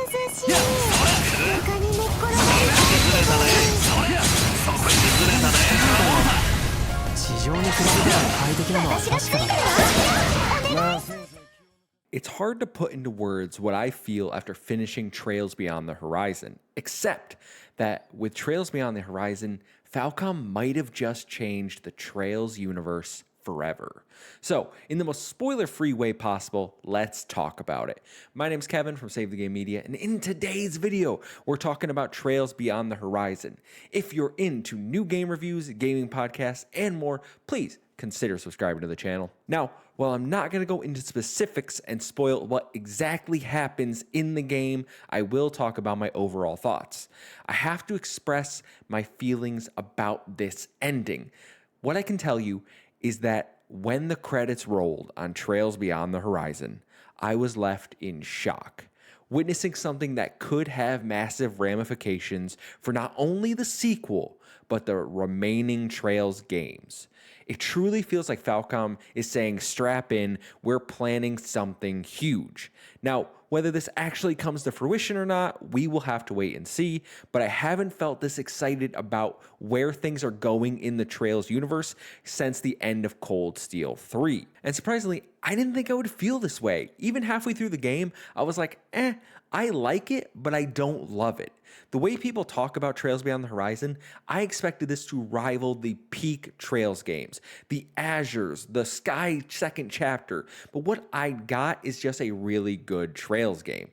It's hard to put into words what I feel after finishing Trails Beyond the Horizon, except that with Trails Beyond the Horizon, Falcom might have just changed the Trails universe forever. So, in the most spoiler-free way possible, let's talk about it. My name's Kevin from Save the Game Media, and in today's video, we're talking about Trails Beyond the Horizon. If you're into new game reviews, gaming podcasts, and more, please consider subscribing to the channel. Now, while I'm not going to go into specifics and spoil what exactly happens in the game, I will talk about my overall thoughts. I have to express my feelings about this ending. What I can tell you is that when the credits rolled on Trails Beyond the Horizon, I was left in shock, witnessing something that could have massive ramifications for not only the sequel, but the remaining Trails games. It truly feels like Falcom is saying, strap in, we're planning something huge. Now, whether this actually comes to fruition or not, we will have to wait and see, but I haven't felt this excited about where things are going in the Trails universe since the end of Cold Steel 3. And surprisingly, I didn't think I would feel this way. Even halfway through the game, I was like, I like it, but I don't love it. The way people talk about Trails Beyond the Horizon, I expected this to rival the peak Trails games, the Azures, the Sky second chapter, but what I got is just a really good Trails game.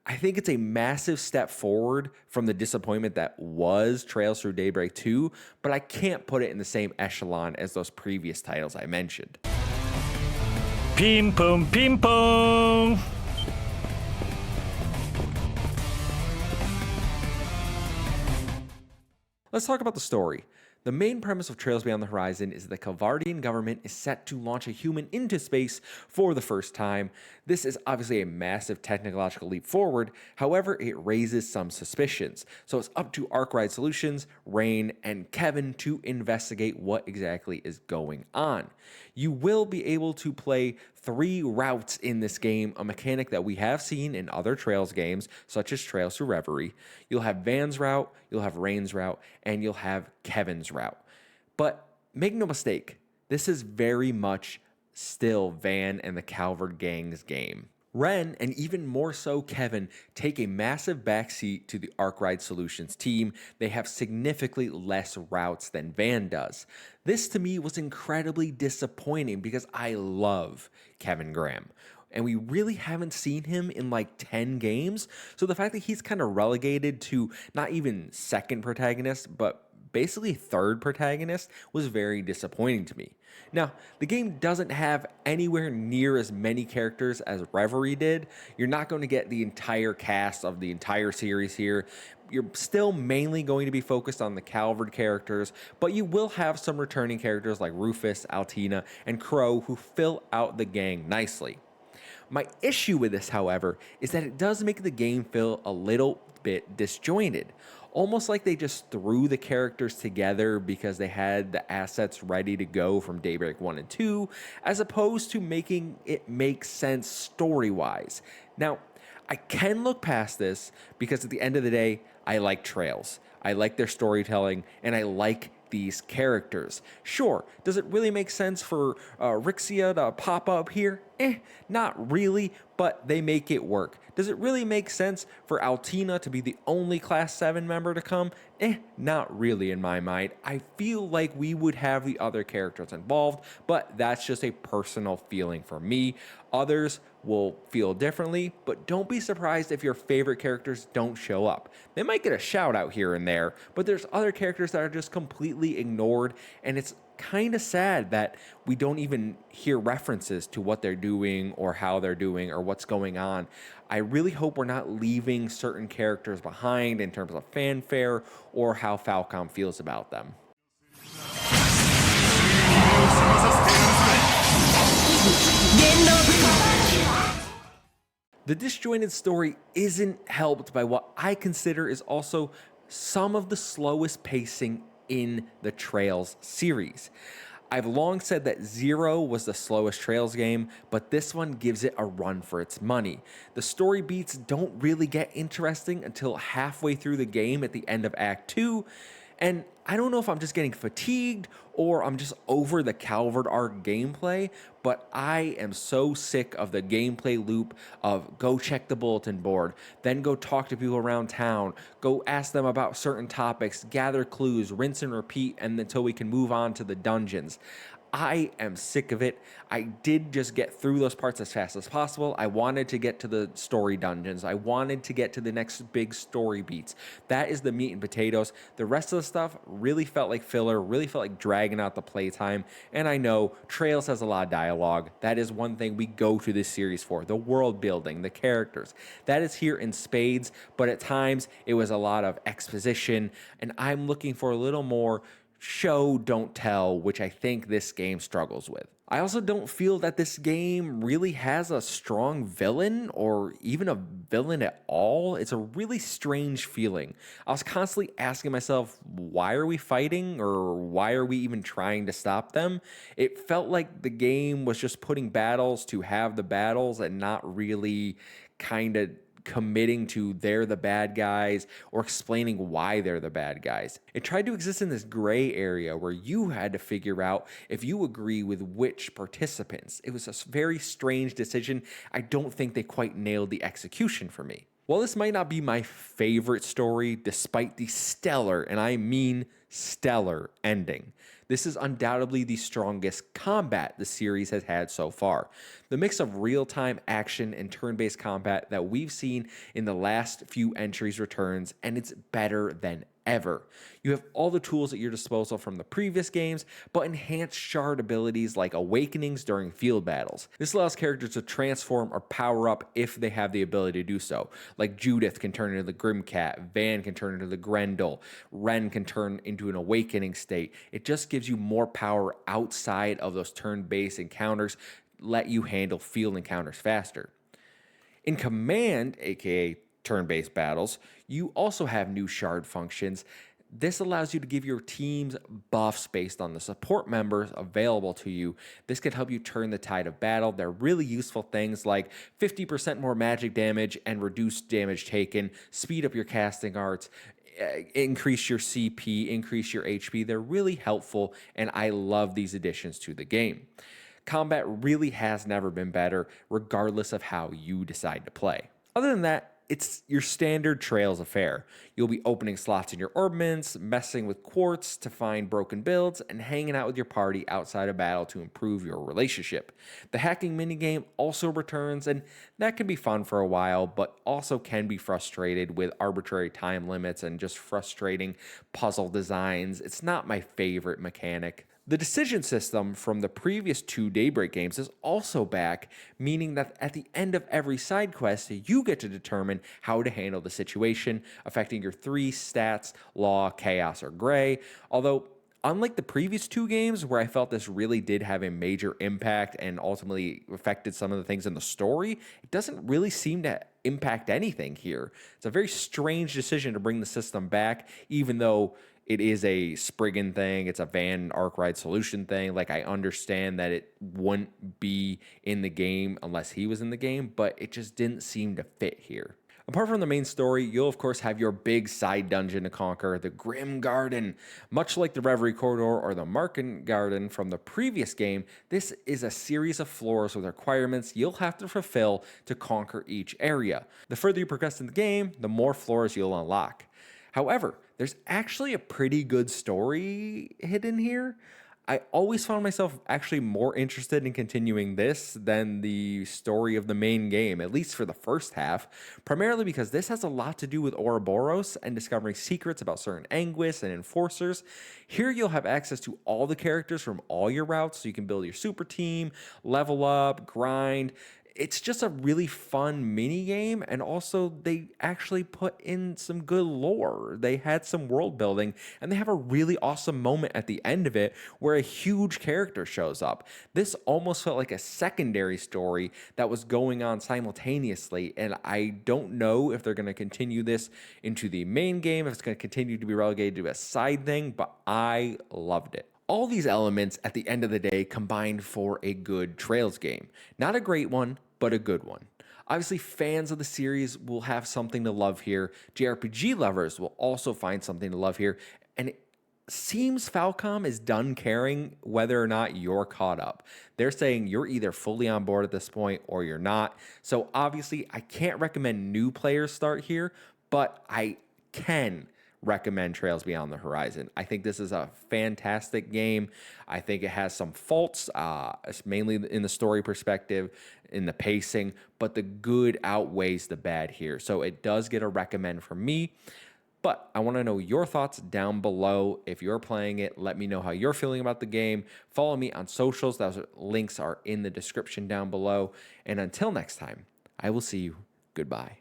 I think it's a massive step forward from the disappointment that was Trails Through Daybreak 2, but I can't put it in the same echelon as those previous titles I mentioned. Ping pong, ping pong. Let's talk about the story. The main premise of Trails Beyond the Horizon is the Calvardian government is set to launch a human into space for the first time. This is obviously a massive technological leap forward, however, it raises some suspicions. So it's up to Arkwright Solutions, Rain, and Kevin to investigate what exactly is going on. You will be able to play 3 routes in this game, a mechanic that we have seen in other Trails games, such as Trails Through Reverie. You'll have Van's route, you'll have Rain's route, and you'll have Kevin's route. But make no mistake, this is very much still Van and the Calvard gang's game. Ren, and even more so Kevin, take a massive backseat to the Arkwright Solutions team. They have significantly less routes than Van does. This to me was incredibly disappointing because I love Kevin Graham. And we really haven't seen him in like 10 games. So the fact that he's kind of relegated to not even second protagonist, but basically third protagonist was very disappointing to me. Now, the game doesn't have anywhere near as many characters as Reverie did. You're not going to get the entire cast of the entire series here. You're still mainly going to be focused on the Calvard characters, but you will have some returning characters like Rufus, Altina, and Crow who fill out the gang nicely. My issue with this, however, is that it does make the game feel a little bit disjointed. Almost like they just threw the characters together because they had the assets ready to go from Daybreak 1 and 2, as opposed to making it make sense story-wise. Now, I can look past this because at the end of the day, I like Trails. I like their storytelling, and I like these characters. Sure, does it really make sense for Rixia to pop up here? Not really, but they make it work. Does it really make sense for Altina to be the only Class 7 member to come? Not really in my mind. I feel like we would have the other characters involved, but that's just a personal feeling for me. Others will feel differently, but don't be surprised if your favorite characters don't show up. They might get a shout out here and there, but there's other characters that are just completely ignored, and it's kind of sad that we don't even hear references to what they're doing or how they're doing or what's going on. I really hope we're not leaving certain characters behind in terms of fanfare or how Falcom feels about them. The disjointed story isn't helped by what I consider is also some of the slowest pacing in the Trails series. I've long said that 0 was the slowest Trails game, but this one gives it a run for its money. The story beats don't really get interesting until halfway through the game at the end of Act 2, and I don't know if I'm just getting fatigued or I'm just over the Calvard Arc gameplay, but I am so sick of the gameplay loop of go check the bulletin board, then go talk to people around town, go ask them about certain topics, gather clues, rinse and repeat, and until we can move on to the dungeons. I am sick of it. I did just get through those parts as fast as possible. I wanted to get to the story dungeons. I wanted to get to the next big story beats. That is the meat and potatoes. The rest of the stuff really felt like filler, really felt like dragging out the playtime. And I know Trails has a lot of dialogue. That is one thing we go to this series for. The world building, the characters. That is here in spades, but at times it was a lot of exposition, and I'm looking for a little more show, don't tell, which I think this game struggles with. I also don't feel that this game really has a strong villain or even a villain at all. It's a really strange feeling. I was constantly asking myself, why are we fighting or why are we even trying to stop them? It felt like the game was just putting battles to have the battles and not really kind of committing to they're the bad guys or explaining why they're the bad guys. It tried to exist in this gray area where you had to figure out if you agree with which participants. It was a very strange decision. I don't think they quite nailed the execution for me. While this might not be my favorite story, despite the stellar, and I mean stellar, ending, this is undoubtedly the strongest combat the series has had so far. The mix of real-time action and turn-based combat that we've seen in the last few entries returns, and it's better than ever. You have all the tools at your disposal from the previous games, but enhanced shard abilities like awakenings during field battles. This allows characters to transform or power up if they have the ability to do so. Like Judith can turn into the Grimcat, Van can turn into the Grendel, Ren can turn into an awakening state. It just gives you more power outside of those turn-based encounters, let you handle field encounters faster. In Command, aka turn-based battles, you also have new shard functions. This allows you to give your teams buffs based on the support members available to you. This can help you turn the tide of battle. They're really useful things like 50% more magic damage and reduced damage taken, speed up your casting arts, increase your CP, increase your HP. They're really helpful, and I love these additions to the game. Combat really has never been better, regardless of how you decide to play. Other than that, it's your standard Trails affair. You'll be opening slots in your orbments, messing with quartz to find broken builds, and hanging out with your party outside of battle to improve your relationship. The hacking minigame also returns, and that can be fun for a while, but also can be frustrated with arbitrary time limits and just frustrating puzzle designs. It's not my favorite mechanic. The decision system from the previous 2 Daybreak games is also back, meaning that at the end of every side quest, you get to determine how to handle the situation, affecting your 3 stats, Law, Chaos, or Gray. Although, unlike the previous 2 games where I felt this really did have a major impact and ultimately affected some of the things in the story, it doesn't really seem to impact anything here. It's a very strange decision to bring the system back, even though it is a Spriggan thing, it's a Van Arkwright solution thing. Like, I understand that it wouldn't be in the game unless he was in the game, but it just didn't seem to fit here. Apart from the main story, you'll of course have your big side dungeon to conquer, the Grim Garden. Much like the Reverie Corridor or the Marken Garden from the previous game, this is a series of floors with requirements you'll have to fulfill to conquer each area. The further you progress in the game, the more floors you'll unlock. However, there's actually a pretty good story hidden here. I always found myself actually more interested in continuing this than the story of the main game, at least for the first half, primarily because this has a lot to do with Ouroboros and discovering secrets about certain Anguis and enforcers. Here you'll have access to all the characters from all your routes, so you can build your super team, level up, grind. It's just a really fun mini game, and also they actually put in some good lore. They had some world building, and they have a really awesome moment at the end of it where a huge character shows up. This almost felt like a secondary story that was going on simultaneously, and I don't know if they're going to continue this into the main game, if it's going to continue to be relegated to a side thing, but I loved it. All these elements at the end of the day combined for a good Trails game. Not a great one, but a good one. Obviously, fans of the series will have something to love here. JRPG lovers will also find something to love here. And it seems Falcom is done caring whether or not you're caught up. They're saying you're either fully on board at this point or you're not. So obviously, I can't recommend new players start here, but I can recommend Trails Beyond the Horizon. I think this is a fantastic game. I think it has some faults, mainly in the story perspective, in the pacing, but the good outweighs the bad here. So it does get a recommend from me. But I want to know your thoughts down below. If you're playing it, let me know how you're feeling about the game. Follow me on socials. Those links are in the description down below. And until next time, I will see you. Goodbye.